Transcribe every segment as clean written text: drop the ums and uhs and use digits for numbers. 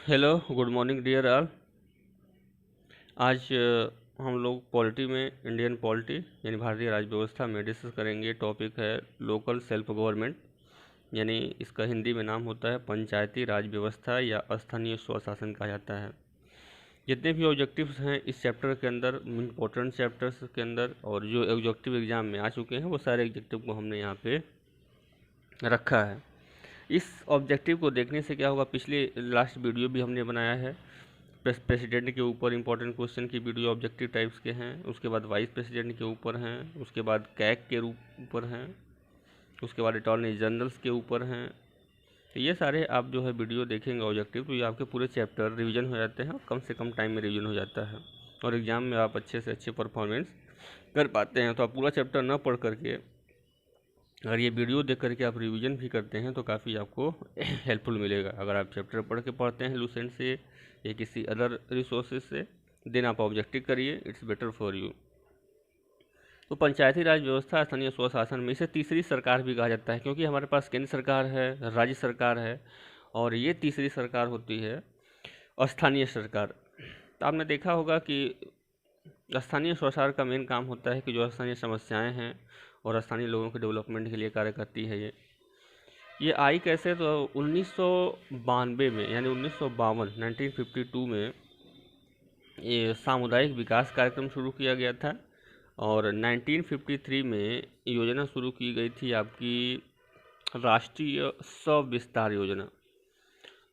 Hello, good morning dear all. आज हम लोग पॉलिटी में इंडियन पॉलिटी यानी भारतीय राज्य व्यवस्था में डिस्कस करेंगे। टॉपिक है लोकल सेल्फ गवर्नमेंट, यानी इसका हिंदी में नाम होता है पंचायती राज व्यवस्था या स्थानीय स्वशासन कहा जाता है। जितने भी ऑब्जेक्टिव्स हैं इस चैप्टर के अंदर, इम्पोर्टेंट चैप्टर्स के अंदर, और जो ऑब्जेक्टिव एग्जाम में आ चुके हैं वो सारे ऑब्जेक्टिव को हमने यहाँ पे रखा है। इस ऑब्जेक्टिव को देखने से क्या होगा, पिछले लास्ट वीडियो भी हमने बनाया है प्रेसिडेंट के ऊपर इंपॉर्टेंट क्वेश्चन की वीडियो, ऑब्जेक्टिव टाइप्स के हैं। उसके बाद वाइस प्रेसिडेंट के ऊपर हैं, उसके बाद कैग के ऊपर हैं, उसके बाद अटॉर्नी जनरल्स के ऊपर हैं। तो ये सारे आप जो है वीडियो देखेंगे ऑब्जेक्टिव, तो ये आपके पूरे चैप्टर रिवीजन हो जाते हैं और कम से कम टाइम में रिवीजन हो जाता है और एग्ज़ाम में आप अच्छे से अच्छे परफॉर्मेंस कर पाते हैं। तो आप पूरा चैप्टर ना पढ़ करके अगर ये वीडियो देख करके आप रिवीजन भी करते हैं तो काफ़ी आपको हेल्पफुल मिलेगा। अगर आप चैप्टर पढ़ के पढ़ते हैं लूसेंट से या किसी अदर रिसोर्सेज से, देन आप ऑब्जेक्टिव करिए, इट्स बेटर फॉर यू। तो पंचायती राज व्यवस्था स्थानीय स्वशासन में इसे तीसरी सरकार भी कहा जाता है, क्योंकि हमारे पास केंद्र सरकार है, राज्य सरकार है, और ये तीसरी सरकार होती है स्थानीय सरकार। तो आपने देखा होगा कि स्थानीय स्वशासन का मेन काम होता है कि जो स्थानीय समस्याएं हैं और स्थानीय लोगों के डेवलपमेंट के लिए कार्य करती है। ये आई कैसे, तो 1992 में, यानी 1952 1952 में ये सामुदायिक विकास कार्यक्रम शुरू किया गया था, और 1953 में योजना शुरू की गई थी आपकी राष्ट्रीय सविस्तार योजना।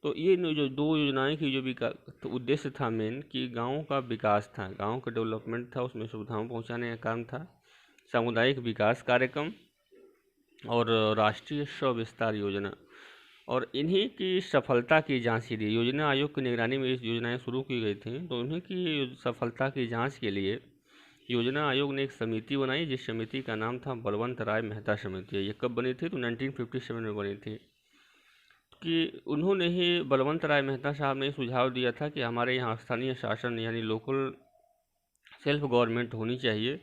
तो ये जो दो योजनाएं की जो विकास तो उद्देश्य था मेन कि गाँव का विकास था, गाँव का डेवलपमेंट था, उसमें सुविधाओं पहुंचाने का काम था। सामुदायिक विकास कार्यक्रम और राष्ट्रीय सविस्तार योजना, और इन्हीं की सफलता की जांच के लिए योजना आयोग की निगरानी में इस योजनाएं शुरू की गई थी। तो उन्हीं की सफलता की जांच के लिए योजना आयोग ने एक समिति बनाई, जिस समिति का नाम था बलवंत राय मेहता समिति। ये कब बनी थी, तो 1957 में बनी थी। कि उन्होंने ही, बलवंत राय मेहता साहब ने सुझाव दिया था कि हमारे यहाँ स्थानीय शासन यानी लोकल सेल्फ गवर्नमेंट होनी चाहिए,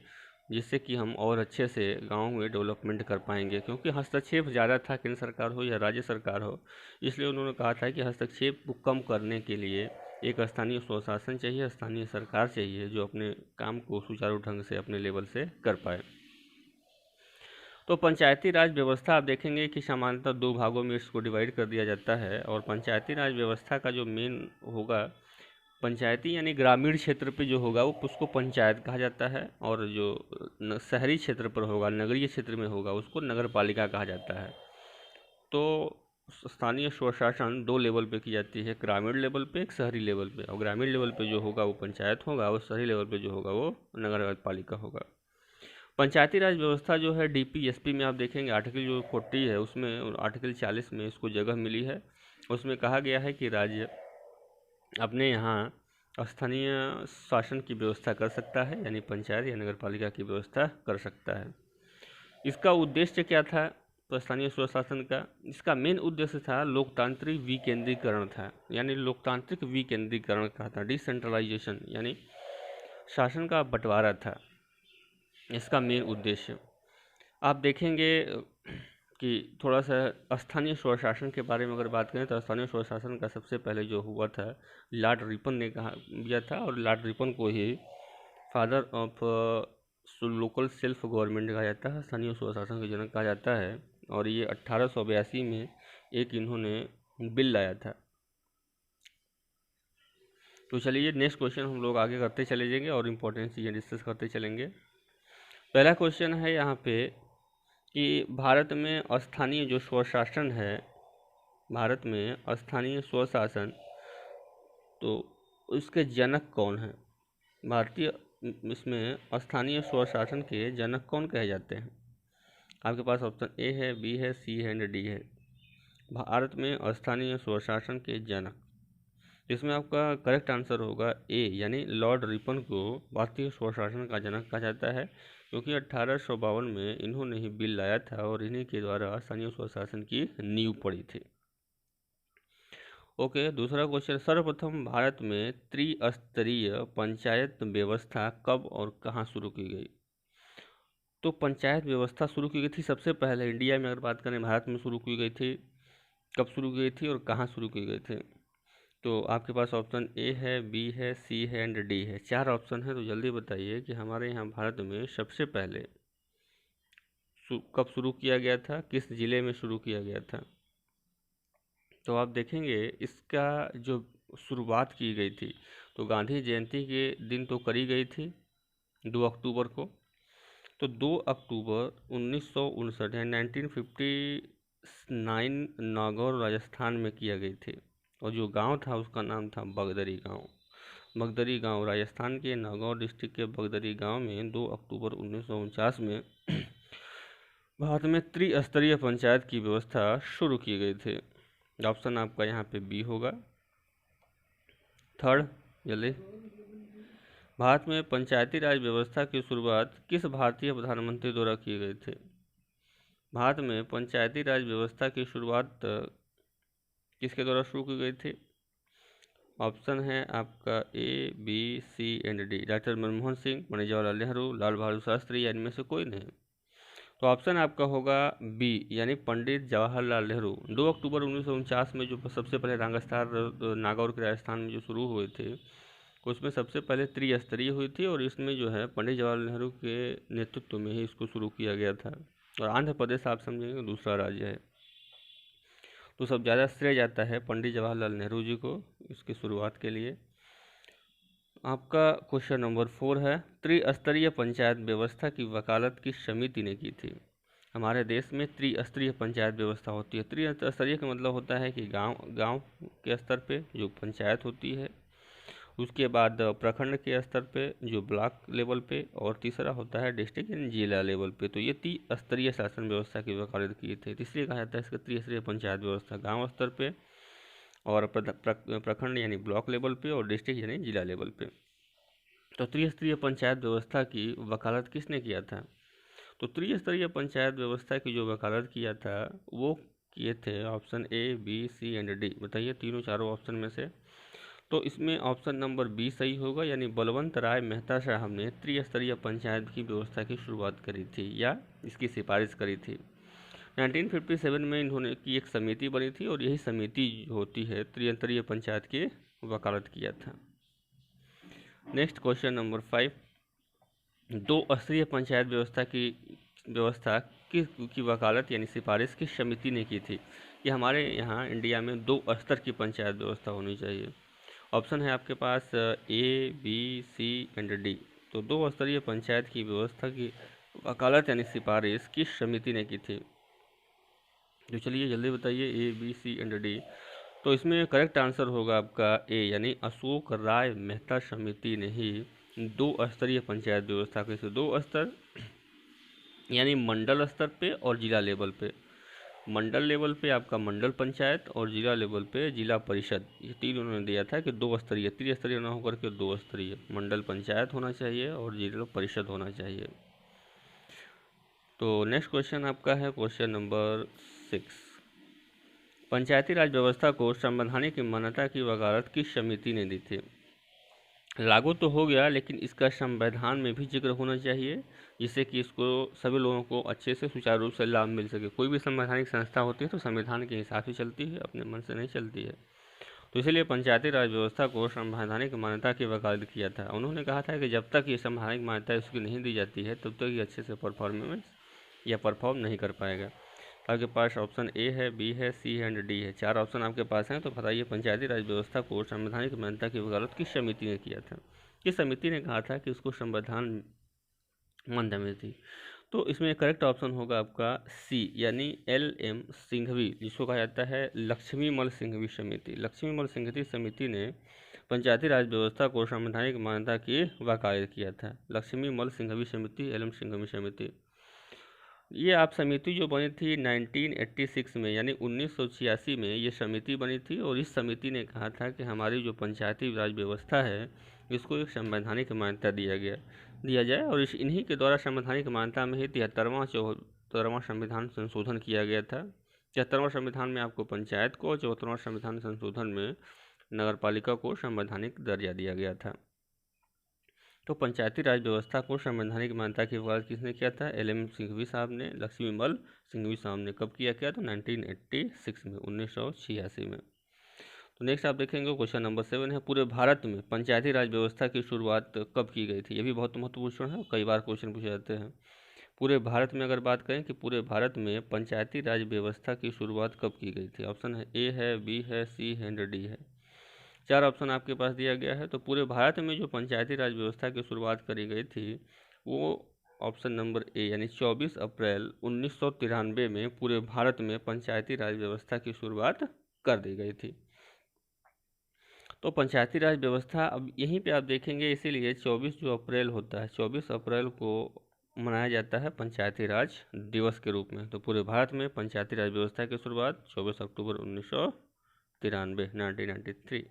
जिससे कि हम और अच्छे से गांव में डेवलपमेंट कर पाएंगे। क्योंकि हस्तक्षेप ज़्यादा था, केंद्र सरकार हो या राज्य सरकार हो, इसलिए उन्होंने कहा था कि हस्तक्षेप को कम करने के लिए एक स्थानीय स्वशासन चाहिए, स्थानीय सरकार चाहिए जो अपने काम को सुचारू ढंग से अपने लेवल से कर पाए। तो पंचायती राज व्यवस्था आप देखेंगे कि सामान्यतः दो भागों में इसको डिवाइड कर दिया जाता है। और पंचायती राज व्यवस्था का जो मेन होगा, पंचायती यानी ग्रामीण क्षेत्र पे जो होगा वो उसको पंचायत कहा जाता है, और जो शहरी क्षेत्र पर होगा, नगरीय क्षेत्र में होगा, उसको नगर पालिका कहा जाता है। तो स्थानीय स्वशासन दो लेवल पे की जाती है, ग्रामीण लेवल पे, एक शहरी लेवल पे। और ग्रामीण लेवल पे जो होगा वो पंचायत होगा, और शहरी लेवल पे जो होगा वो नगर पालिका होगा। पंचायती राज व्यवस्था जो है डीपीएसपी में आप देखेंगे आर्टिकल जो 40 है उसमें, और आर्टिकल 40 में इसको जगह मिली है। उसमें कहा गया है कि राज्य अपने यहाँ स्थानीय शासन की व्यवस्था कर सकता है, यानी पंचायत या नगर पालिका की व्यवस्था कर सकता है। इसका उद्देश्य क्या था, तो स्थानीय स्वशासन का इसका मेन उद्देश्य था लोकतांत्रिक विकेंद्रीकरण था, यानी लोकतांत्रिक विकेंद्रीकरण का था, डिसेंट्रलाइजेशन, यानी शासन का बंटवारा था इसका मेन उद्देश्य। आप देखेंगे कि थोड़ा सा स्थानीय स्वशासन के बारे में अगर बात करें तो स्थानीय स्वशासन का सबसे पहले जो हुआ था, लॉर्ड रिपन ने कहा दिया था, और लॉर्ड रिपन को ही father of local self government कहा जाता है, स्थानीय स्वशासन के जनक कहा जाता है। और ये 1882 में एक इन्होंने बिल लाया था। तो चलिए नेक्स्ट क्वेश्चन हम लोग आगे करते चले जाएंगे और इम्पोर्टेंट चीज़ें डिस्कस करते चलेंगे। पहला क्वेश्चन है यहाँ पे कि भारत में स्थानीय जो स्वशासन है, भारत में स्थानीय स्वशासन, तो उसके जनक कौन हैं? भारतीय इसमें स्थानीय स्वशासन के जनक कौन कहे जाते हैं? आपके पास ऑप्शन ए है, बी है, सी है एंड डी है। भारत में स्थानीय स्वशासन के जनक, इसमें आपका करेक्ट आंसर होगा ए, यानी लॉर्ड रिपन को भारतीय स्वशासन का जनक कहा जाता है, क्योंकि 1852 में इन्होंने ही बिल लाया था और इन्हीं के द्वारा स्थानीय स्वशासन की नींव पड़ी थी। ओके, दूसरा क्वेश्चन, सर्वप्रथम भारत में त्रिस्तरीय पंचायत व्यवस्था कब और कहाँ शुरू की गई? तो पंचायत व्यवस्था शुरू की गई थी सबसे पहले इंडिया में, अगर बात करें भारत में शुरू की गई थी, कब शुरू की गई थी और कहाँ शुरू की गई थी? तो आपके पास ऑप्शन ए है, बी है, सी है एंड डी है। 4 ऑप्शन है, तो जल्दी बताइए कि हमारे यहाँ भारत में सबसे पहले कब शुरू किया गया था, किस जिले में शुरू किया गया था। तो आप देखेंगे इसका जो शुरुआत की गई थी, तो गांधी जयंती के दिन तो करी गई थी 2 अक्टूबर को। तो 2 अक्टूबर 1959 यानी 1959 नागौर राजस्थान में किया गई थी। और जो गांव था उसका नाम था बगदरी गांव। बगदरी गांव राजस्थान के नागौर डिस्ट्रिक्ट के बगदरी गांव में 2 अक्टूबर 1949 में भारत में त्रिस्तरीय पंचायत की व्यवस्था शुरू की गई थी। ऑप्शन आपका यहाँ पे बी होगा। थर्ड, जल्दी। भारत में पंचायती राज व्यवस्था की शुरुआत किस भारतीय प्रधानमंत्री द्वारा की गई थी। भारत में पंचायती राज व्यवस्था की शुरुआत किसके द्वारा शुरू की गई थी। ऑप्शन है आपका A, B, C and D. Doctor Manmohan Singh, Pandit Jawaharlal Nehru, Lal Bahadur Shastri या इनमें से कोई नहीं। तो ऑप्शन आपका होगा बी, यानी पंडित जवाहरलाल नेहरू। 2 अक्टूबर 1949 में जो सबसे पहले रंगस्थार नागौर के राजस्थान में जो शुरू हुए थे, उसमें सबसे पहले त्रिस्तरीय हुई थी और इसमें जो है पंडित जवाहरलाल नेहरू के नेतृत्व में ही इसको शुरू किया गया था। और आंध्र प्रदेश आप समझेंगे दूसरा राज्य है, तो सब ज़्यादा श्रेय जाता है पंडित जवाहरलाल नेहरू जी को इसकी शुरुआत के लिए। आपका क्वेश्चन नंबर 4 है, त्रिस्तरीय पंचायत व्यवस्था की वकालत किस समिति ने की थी। हमारे देश में त्रिस्तरीय पंचायत व्यवस्था होती है। त्रिस्तरीय का मतलब होता है कि गांव के स्तर पे जो पंचायत होती है, उसके बाद प्रखंड के स्तर पे जो ब्लॉक लेवल पे, और तीसरा होता है डिस्ट्रिक्ट यानी जिला लेवल पे। तो ये त्रिस्तरीय शासन व्यवस्था की वकालत की थी, इसलिए कहा जाता है इसका त्रिस्तरीय पंचायत व्यवस्था। गांव स्तर पे और प्रखंड यानी ब्लॉक लेवल पे और डिस्ट्रिक्ट यानी जिला लेवल पे। तो त्रिस्तरीय पंचायत व्यवस्था की वकालत किसने किया था। तो त्रिस्तरीय पंचायत व्यवस्था की जो वकालत किया था वो किए थे option A, B, C and D. बताइए तीनों चारों ऑप्शन में से। तो इसमें ऑप्शन नंबर बी सही होगा, यानी बलवंत राय मेहता साहब ने त्रिस्तरीय पंचायत की व्यवस्था की शुरुआत करी थी या इसकी सिफारिश करी थी। 1957 में इन्होंने की एक समिति बनी थी और यही समिति होती है त्रिस्तरीय पंचायत की वकालत किया था। नेक्स्ट क्वेश्चन नंबर 5, 2 स्तरीय पंचायत व्यवस्था की वकालत यानी सिफारिश किस समिति ने की थी। कि हमारे यहाँ इंडिया में 2 स्तर की पंचायत व्यवस्था होनी चाहिए। ऑप्शन है आपके पास ए, बी, सी एंड डी। तो 2 स्तरीय पंचायत की व्यवस्था की वकालत यानी सिफारिश किस समिति ने की थी। तो चलिए जल्दी बताइए ए, बी, सी एंड डी। तो इसमें करेक्ट आंसर होगा आपका ए, यानी अशोक राय मेहता समिति ने ही 2 स्तरीय पंचायत व्यवस्था की थी। 2 स्तर यानी मंडल स्तर पे और जिला लेवल पे। मंडल लेवल पे आपका मंडल पंचायत और जिला लेवल पे जिला परिषद, ये तीन उन्होंने दिया था कि 2 स्तरीय, त्रिस्तरीय ना होकर के 2 स्तरीय मंडल पंचायत होना चाहिए और जिला परिषद होना चाहिए। तो नेक्स्ट क्वेश्चन आपका है क्वेश्चन नंबर 6, पंचायती राज व्यवस्था को संवैधानिक मान्यता की वकालत किस समिति ने दी थी। लागू तो हो गया लेकिन इसका संविधान में भी जिक्र होना चाहिए, जिससे कि इसको सभी लोगों को अच्छे से सुचारू रूप से लाभ मिल सके। कोई भी संवैधानिक संस्था होती है तो संविधान के हिसाब से चलती है, अपने मन से नहीं चलती है। तो इसलिए पंचायती राज व्यवस्था को संवैधानिक मान्यता की वकालत किया था। उन्होंने कहा था कि जब तक ये संवैधानिक मान्यता इसकी नहीं दी जाती है तब तक ये अच्छे से परफॉर्मेंस या परफॉर्म नहीं कर पाएगा। आपके पास ऑप्शन ए है, बी है, सी है एंड डी है। 4 ऑप्शन आपके पास हैं, तो बताइए पंचायती राज व्यवस्था को संवैधानिक मान्यता की वकालत किस समिति ने किया था। किस समिति ने कहा था कि उसको संविधान मान्यता मिलती। तो इसमें करेक्ट ऑप्शन होगा आपका सी, यानी LM सिंघवी, जिसको कहा जाता है लक्ष्मीमल सिंघवी समिति। लक्ष्मीमल सिंघवी समिति ने पंचायती राज व्यवस्था को संवैधानिक मान्यता की वकालत किया था। लक्ष्मीमल सिंघवी समिति, LM सिंघवी समिति। ये आप समिति जो बनी थी 1986 में, यानी 1986 में ये समिति बनी थी और इस समिति ने कहा था कि हमारी जो पंचायती राज व्यवस्था है इसको एक संवैधानिक मान्यता दिया जाए। और इन्हीं के द्वारा संवैधानिक मान्यता में ही 73वां संविधान संशोधन किया गया था। 73वां संविधान में आपको पंचायत को, 74वां संविधान संशोधन में नगरपालिका को संवैधानिक दर्जा दिया गया था। तो पंचायती राज व्यवस्था को संवैधानिक मान्यता की वकालत किसने किया था। LM सिंघवी साहब ने, लक्ष्मीमल सिंघवी साहब ने। कब किया तो 1986 में, 1986 में। तो नेक्स्ट आप देखेंगे क्वेश्चन नंबर 7 है, पूरे भारत में पंचायती राज व्यवस्था की शुरुआत कब की गई थी। ये भी बहुत महत्वपूर्ण है, कई बार क्वेश्चन पूछे जाते हैं। पूरे भारत में अगर बात करें कि पूरे भारत में पंचायती राज व्यवस्था की शुरुआत कब की गई थी, ऑप्शन है ए है, बी है, सी है एंड डी है। 4 ऑप्शन आपके पास दिया गया है। तो पूरे भारत में जो पंचायती राज व्यवस्था की शुरुआत करी गई थी वो ऑप्शन नंबर ए यानी 24 अप्रैल 1993 में पूरे भारत में पंचायती राज व्यवस्था की शुरुआत कर दी गई थी। तो पंचायती राज व्यवस्था अब यहीं पे आप देखेंगे, इसीलिए 24 जो अप्रैल होता है, 24 अप्रैल को मनाया जाता है पंचायती राज दिवस के रूप में। तो पूरे भारत में पंचायती राज व्यवस्था की शुरुआत 24 अक्टूबर 1993।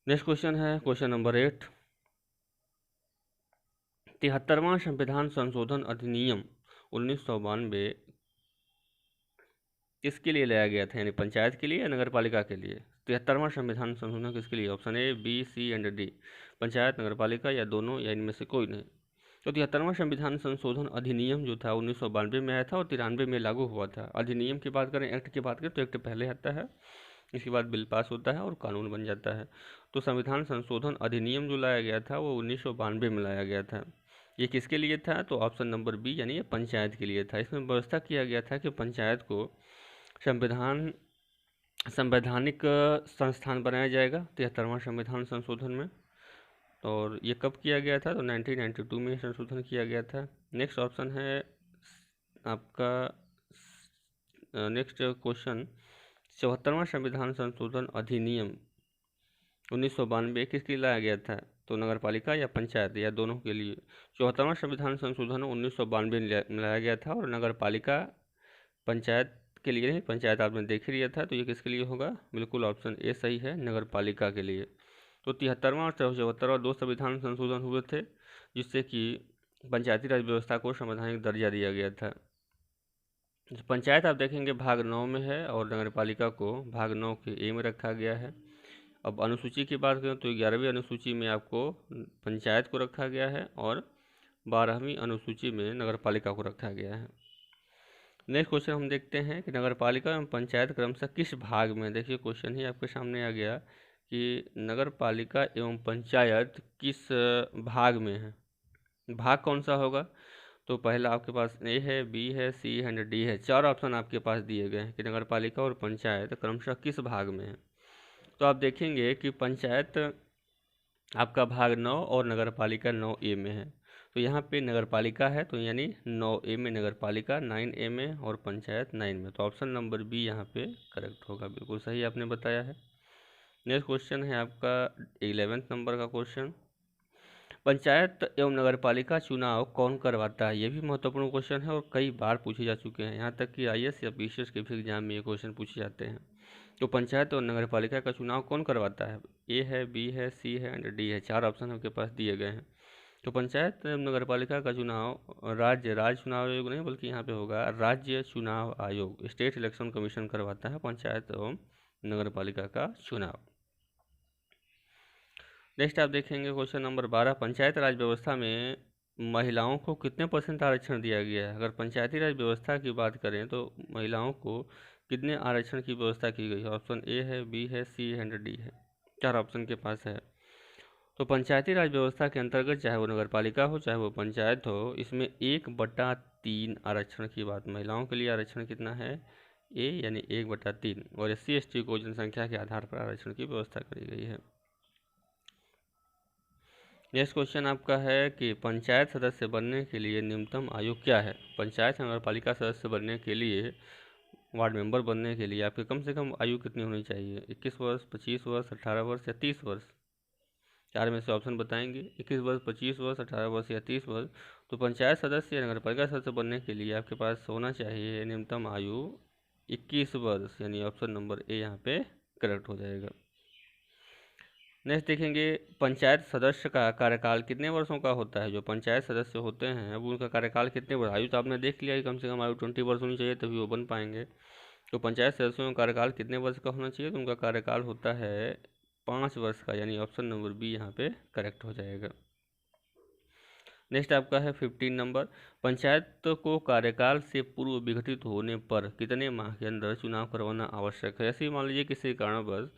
नेक्स्ट क्वेश्चन है क्वेश्चन नंबर 8, 73वां संविधान संशोधन अधिनियम 1992 किसके लिए लाया गया था, यानी पंचायत के लिए या नगर पालिका के लिए। 73वां संविधान संशोधन किसके लिए, option A, B, C and D. Panchayat, nagar palika या दोनों या इनमें से कोई नहीं। तो 73वां संविधान संशोधन अधिनियम जो था 1992 में आया था और 93 में लागू हुआ था। अधिनियम की बात करें, एक्ट की बात करें तो एक्ट पहले आता है, इसके बाद बिल पास होता है और कानून बन जाता है। तो संविधान संशोधन अधिनियम जो लाया गया था वो 1992 में लाया गया था। ये किसके लिए था, तो ऑप्शन नंबर बी यानी ये पंचायत के लिए था। इसमें व्यवस्था किया गया था कि पंचायत को संवैधानिक संस्थान बनाया जाएगा 73वां संविधान संशोधन में। और ये कब किया गया था, तो 1992 में संशोधन किया गया था। नेक्स्ट ऑप्शन है आपका, नेक्स्ट क्वेश्चन, 74वां संविधान संशोधन अधिनियम 1992 किसके लिए लाया गया था, तो नगर पालिका या पंचायत या दोनों के लिए। 74वां संविधान संशोधन 1992 में लाया गया था और नगर पालिका पंचायत के लिए नहीं, पंचायत आपने देख ही लिया था, तो ये किसके लिए होगा, बिल्कुल ऑप्शन ए सही है, नगर पालिका के लिए। तो 73वां और 74वां दो संविधान संशोधन हुए थे जिससे कि पंचायती राज व्यवस्था को संवैधानिक दर्जा दिया गया था। पंचायत आप देखेंगे भाग 9 में है और नगर पालिका को भाग 9 के ए में रखा गया है। अब अनुसूची की बात करें तो 11वीं अनुसूची में आपको पंचायत को रखा गया है और 12वीं अनुसूची में नगर पालिका को रखा गया है। नेक्स्ट क्वेश्चन हम देखते हैं कि नगर पालिका एवं पंचायत क्रमशः किस भाग में, देखिए क्वेश्चन ही आपके सामने आ गया कि नगर पालिका एवं पंचायत किस भाग में है, भाग कौन सा होगा। तो पहला आपके पास ए है, बी है, सी है, डी है। 4 ऑप्शन आपके पास दिए गए हैं कि नगर पालिका और पंचायत क्रमशः किस भाग में है। तो आप देखेंगे कि पंचायत आपका भाग 9 और नगर पालिका 9A में है। तो यहाँ पे नगर पालिका है तो यानी 9A में नगर पालिका, 9A में और पंचायत 9 में। तो ऑप्शन नंबर बी यहाँ पे करेक्ट होगा, बिल्कुल सही आपने बताया है। नेक्स्ट क्वेश्चन है आपका 11वें नंबर का क्वेश्चन, पंचायत एवं नगर पालिका चुनाव कौन करवाता है। ये भी महत्वपूर्ण क्वेश्चन है और कई बार पूछे जा चुके हैं, यहाँ तक कि IAS या PCS के भी एग्जाम में ये क्वेश्चन पूछे जाते हैं। तो पंचायत और नगर पालिका का चुनाव कौन करवाता है, ए है, बी है, सी है एंड डी है। 4 ऑप्शन आपके पास दिए गए हैं। तो पंचायत एवं नगर पालिका का चुनाव राज्य चुनाव आयोग नहीं बल्कि यहाँ पे होगा राज्य चुनाव आयोग, स्टेट इलेक्शन कमीशन करवाता है पंचायत एवं नगर पालिका का चुनाव। नेक्स्ट आप देखेंगे क्वेश्चन नंबर 12, पंचायत राज व्यवस्था में महिलाओं को कितने % आरक्षण दिया गया है। अगर पंचायती राज व्यवस्था की बात करें तो महिलाओं को कितने आरक्षण की व्यवस्था की गई है, ऑप्शन ए है, बी है, सी है एंड डी है। 4 ऑप्शन के पास है। तो पंचायती राज व्यवस्था के अंतर्गत चाहे वो नगर पालिका हो चाहे वो पंचायत हो, इसमें 1/3 आरक्षण की बात, महिलाओं के लिए आरक्षण कितना है, ए यानी 1/3, और SC ST को जनसंख्या के आधार पर आरक्षण की व्यवस्था करी गई है। नेक्स्ट क्वेश्चन आपका है कि पंचायत सदस्य बनने के लिए न्यूनतम आयु क्या है। पंचायत नगर पालिका सदस्य बनने के लिए, वार्ड मेंबर बनने के लिए आपके कम से कम आयु कितनी होनी चाहिए, 21 वर्ष, 25 वर्ष, 18 वर्ष या 30 वर्ष। 4 में से ऑप्शन बताएंगे, 21 वर्ष, 25 वर्ष, 18 वर्ष या 30 वर्ष। तो पंचायत सदस्य या नगर पालिका सदस्य बनने के लिए आपके पास होना चाहिए न्यूनतम आयु 21 वर्ष, यानी ऑप्शन नंबर ए यहाँ पे करेक्ट हो जाएगा। नेक्स्ट देखेंगे पंचायत सदस्य का कार्यकाल कितने वर्षों का होता है। जो पंचायत सदस्य होते हैं अब उनका कार्यकाल कितने वर्ष, आयु तो आपने देख लिया कि कम से कम आयु 20 वर्ष होनी चाहिए तभी वो बन पाएंगे। तो पंचायत सदस्यों का कार्यकाल कितने वर्ष का होना चाहिए, तो उनका कार्यकाल होता है 5 वर्ष का, यानी ऑप्शन नंबर बी यहाँ पे करेक्ट हो जाएगा। नेक्स्ट आपका है 15 नंबर, पंचायत को कार्यकाल से पूर्व विघटित होने पर कितने माह के अंदर चुनाव करवाना आवश्यक है। ऐसे ही मान लीजिए किसी कारणवश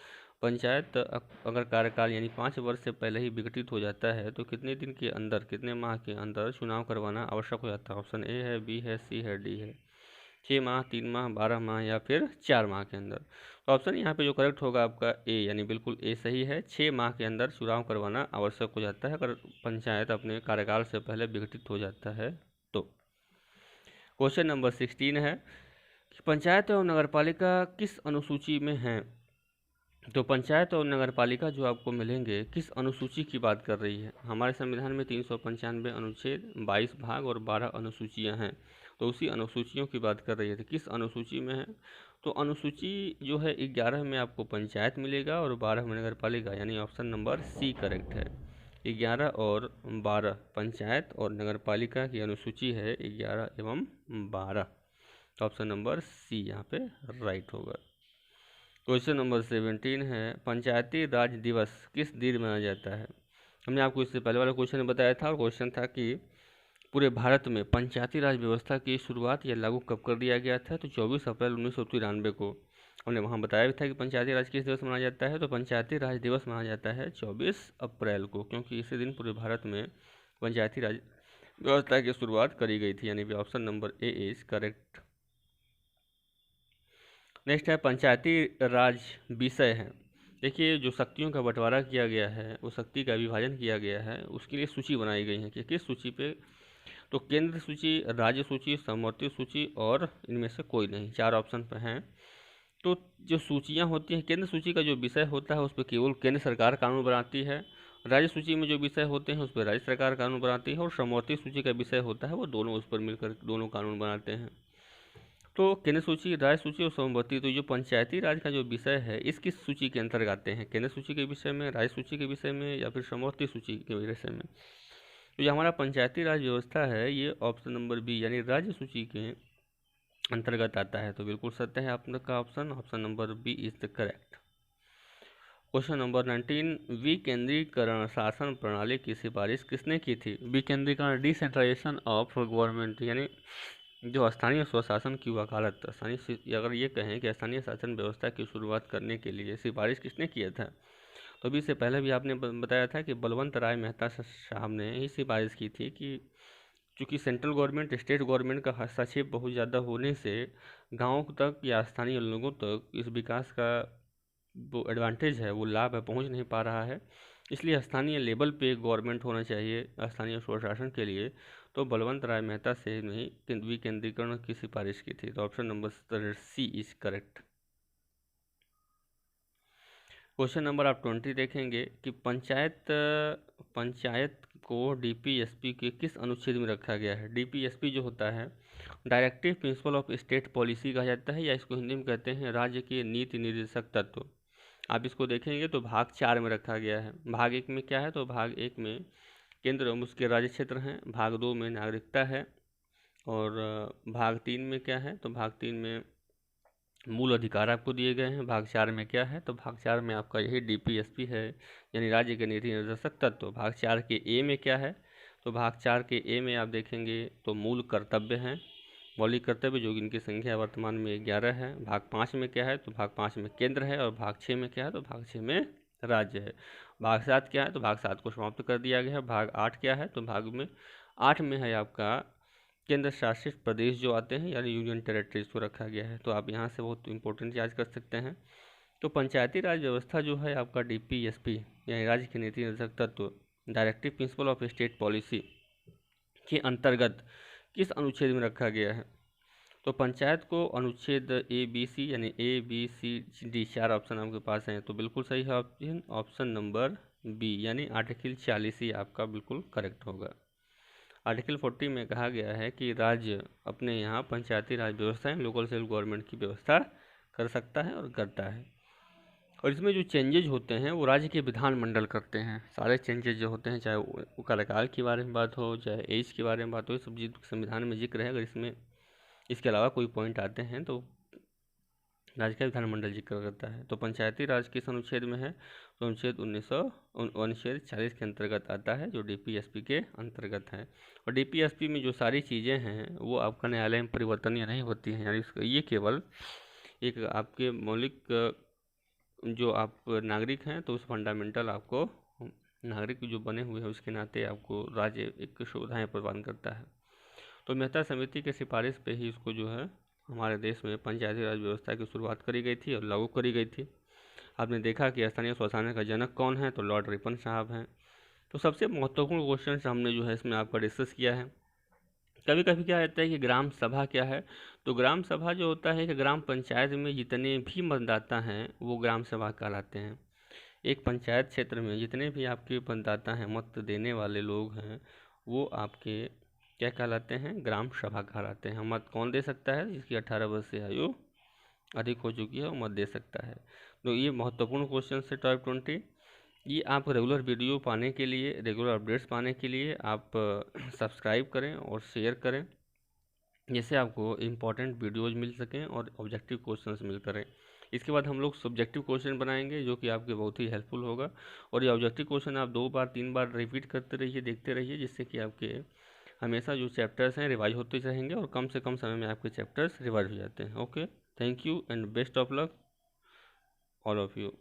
पंचायत अगर कार्यकाल यानी 5 वर्ष से पहले ही विघटित हो जाता है तो कितने दिन के अंदर, कितने माह के अंदर चुनाव करवाना आवश्यक हो जाता है। ऑप्शन ए है, बी है, सी है, डी है। 6 माह, 3 माह, 12 माह या फिर 4 माह के अंदर। तो ऑप्शन यहाँ पे जो करेक्ट होगा आपका ए, यानी बिल्कुल ए सही है। 6 माह के अंदर चुनाव करवाना आवश्यक हो जाता है अगर पंचायत अपने कार्यकाल से पहले विघटित हो जाता है तो। क्वेश्चन नंबर 16 है कि पंचायत एवं नगरपालिका किस अनुसूची में है। तो पंचायत और नगरपालिका जो आपको मिलेंगे किस अनुसूची की बात कर रही है। हमारे संविधान में 395 अनुच्छेद, 22 भाग और 12 अनुसूचियां हैं, तो उसी अनुसूचियों की बात कर रही है। तो किस अनुसूची में है, तो अनुसूची जो है 11 में आपको पंचायत मिलेगा और 12 में नगरपालिका, यानी ऑप्शन नंबर सी करेक्ट है। 11 और 12 पंचायत और नगरपालिका की अनुसूची है 11 एवं 12, तो ऑप्शन नंबर सी यहाँ पे राइट होगा। क्वेश्चन नंबर 17 है पंचायती राज दिवस किस दिन मनाया जाता है। हमने आपको इससे पहले वाला क्वेश्चन में बताया था और क्वेश्चन था कि पूरे भारत में पंचायती राज व्यवस्था की शुरुआत या लागू कब कर दिया गया था। तो 24 अप्रैल 1993 को हमने वहां बताया भी था कि पंचायती राज किस दिवस मनाया जाता है। तो पंचायती राज दिवस मनाया जाता है 24 अप्रैल को, क्योंकि इसी दिन पूरे भारत में पंचायती राज व्यवस्था की शुरुआत करी गई थी, यानी कि option number A is correct. Next है पंचायती राज विषय है। देखिए जो शक्तियों का बंटवारा किया गया है, वो शक्ति का विभाजन किया गया है, उसके लिए सूची बनाई गई है कि किस सूची पे। तो केंद्र सूची, राज्य सूची, समवर्ती सूची और इनमें से कोई नहीं, 4 ऑप्शन पर हैं। तो जो सूचियां होती हैं, केंद्र सूची का जो विषय होता है उस पर केवल केंद्र सरकार कानून बनाती है। राज्य सूची में जो विषय होते हैं उस पर राज्य सरकार कानून बनाती है, और समवर्ती सूची का विषय होता है वो दोनों उस पर मिलकर दोनों कानून बनाते हैं। तो केंद्र सूची, राज्य सूची और समवर्ती, तो जो पंचायती राज का जो विषय है इस किस सूची के अंतर्गत आते हैं, केंद्र सूची के विषय में, राज्य सूची के विषय में या फिर समवर्ती सूची के विषय में। तो जो हमारा पंचायती राज व्यवस्था है ये ऑप्शन नंबर बी यानी राज्य सूची के अंतर्गत आता है। तो बिल्कुल सत्य है आपका option, option number B is the correct. Question number 19, विकेंद्रीकरण शासन प्रणाली की सिफारिश किसने की थी। विकेंद्रीकरण, डिसेंट्रलाइजेशन ऑफ गवर्नमेंट, यानी जो स्थानीय स्वशासन की वकालत, स्थानीय अगर ये कहें कि स्थानीय शासन व्यवस्था की शुरुआत करने के लिए सिफारिश किसने किया था। तो अभी इससे पहले भी आपने बताया था कि बलवंत राय मेहता साहब ने ही सिफारिश की थी कि चूँकि सेंट्रल गवर्नमेंट, स्टेट गवर्नमेंट का हस्तक्षेप बहुत ज़्यादा होने से गाँव तक या स्थानीय लोगों तक इस विकास का वो एडवांटेज है, वो लाभ है, पहुंच नहीं पा रहा है। इसलिए स्थानीय लेवल पे गवर्नमेंट होना चाहिए स्थानीय स्वशासन के लिए। तो बलवंत राय मेहता से नहीं विकेंद्रीकरण की सिफारिश की थी। तो option number C is correct. Question number आप 20 देखेंगे कि पंचायत को डीपीएसपी के किस अनुच्छेद में रखा गया है। डीपीएसपी जो होता है directive principle of state policy कहा जाता है, या इसको हिंदी में कहते हैं राज्य के नीति निर्देशक तत्व। आप इसको देखेंगे तो भाग 4 में रखा गया है। भाग 1 में क्या है, तो भाग 1 में केंद्र एवं उसके राज्य क्षेत्र हैं, भाग 2 में नागरिकता है, और भाग 3 में क्या है, तो भाग 3 में मूल अधिकार आपको दिए गए हैं। भाग 4 में क्या है, तो भाग 4 में आपका यही डीपीएसपी है, यानी राज्य के नीति निर्देशक तत्व। भाग 4 के ए में क्या है, तो भाग 4 के ए में आप देखेंगे तो मूल कर्तव्य हैं, मौलिक कर्तव्य, जो इनकी संख्या वर्तमान में 11 है। भाग 5 में क्या है, तो भाग 5 में केंद्र है, और भाग 6 में क्या है, तो भाग 6 में राज्य है। भाग 7 क्या है, तो भाग 7 को समाप्त कर दिया गया है। भाग 8 क्या है, तो भाग में 8 में है आपका केंद्र शासित प्रदेश जो आते हैं, यानी यूनियन टेरिटरीज को रखा गया है। तो आप यहाँ से बहुत इंपॉर्टेंट याद कर सकते हैं। तो पंचायती राज व्यवस्था जो है आपका डीपीएसपी यानी राज्य के नीति निर्देशक तत्व, directive principle of state policy के अंतर्गत किस अनुच्छेद में रखा गया है। तो पंचायत को अनुच्छेद ए बी सी यानी A B C D 4 option आपके पास हैं, तो बिल्कुल सही है ऑप्शन, ऑप्शन नंबर बी यानी आर्टिकल 40 ही आपका बिल्कुल करेक्ट होगा। आर्टिकल 40 में कहा गया है कि राज्य अपने यहाँ पंचायती राज व्यवस्था लोकल सेल्फ गवर्नमेंट की व्यवस्था कर सकता है और करता है, और इसमें जो चेंजेज होते हैं वो राज्य के विधानमंडल करते हैं। सारे चेंजेज जो होते हैं, चाहे वो कार्यकाल के बारे में बात हो, चाहे एज के बारे में बात हो, ये सब चीज़ संविधान में जिक्र है। अगर इसमें इसके अलावा कोई पॉइंट आते हैं तो राज्य का विधानमंडल जिक्र करता है। तो पंचायती राज किस अनुच्छेद में है, तो अनुच्छेद 40 के अंतर्गत आता है, जो DPSP के अंतर्गत है। और DPSP में जो सारी चीज़ें हैं वो आपका न्यायालय में परिवर्तनीय नहीं होती हैं, यानी ये केवल एक आपके मौलिक जो आप नागरिक हैं तो उस फंडामेंटल आपको नागरिक जो बने हुए हैं उसके नाते आपको राज्य एक सुविधाएँ प्रदान करता है। तो मेहता समिति के सिफारिश पे ही इसको जो है हमारे देश में पंचायती राज व्यवस्था की शुरुआत करी गई थी और लागू करी गई थी। आपने देखा कि स्थानीय स्वशासन का जनक कौन है, तो लॉर्ड रिपन साहब हैं। तो सबसे महत्वपूर्ण क्वेश्चन हमने जो है इसमें आपका डिस्कस किया है। कभी कभी क्या रहता है कि ग्राम सभा क्या है, तो ग्राम सभा जो होता है कि ग्राम पंचायत में जितने भी मतदाता हैं वो ग्राम सभा कहलाते हैं। एक पंचायत क्षेत्र में जितने भी आपके मतदाता हैं, मत देने वाले लोग हैं, वो आपके क्या कहलाते हैं, ग्राम सभा कहलाते हैं। मत कौन दे सकता है, जिसकी 18 वर्ष से आयु अधिक हो चुकी है वो मत दे सकता है। तो ये महत्वपूर्ण क्वेश्चन है टाइप 20। ये आप रेगुलर वीडियो पाने के लिए, रेगुलर अपडेट्स पाने के लिए आप सब्सक्राइब करें और शेयर करें, जिससे आपको इम्पॉर्टेंट वीडियोज़ मिल सकें और ऑब्जेक्टिव क्वेश्चंस मिल करें। इसके बाद हम लोग सब्जेक्टिव क्वेश्चन बनाएंगे जो कि आपके बहुत ही हेल्पफुल होगा। और ये ऑब्जेक्टिव क्वेश्चन आप 2 बार 3 बार रिपीट करते रहिए, देखते रहिए, जिससे कि आपके हमेशा जो चैप्टर्स हैं रिवाइज होते रहेंगे और कम से कम समय में आपके चैप्टर्स रिवाइज हो जाते हैं। Okay, thank you and best of luck all of you.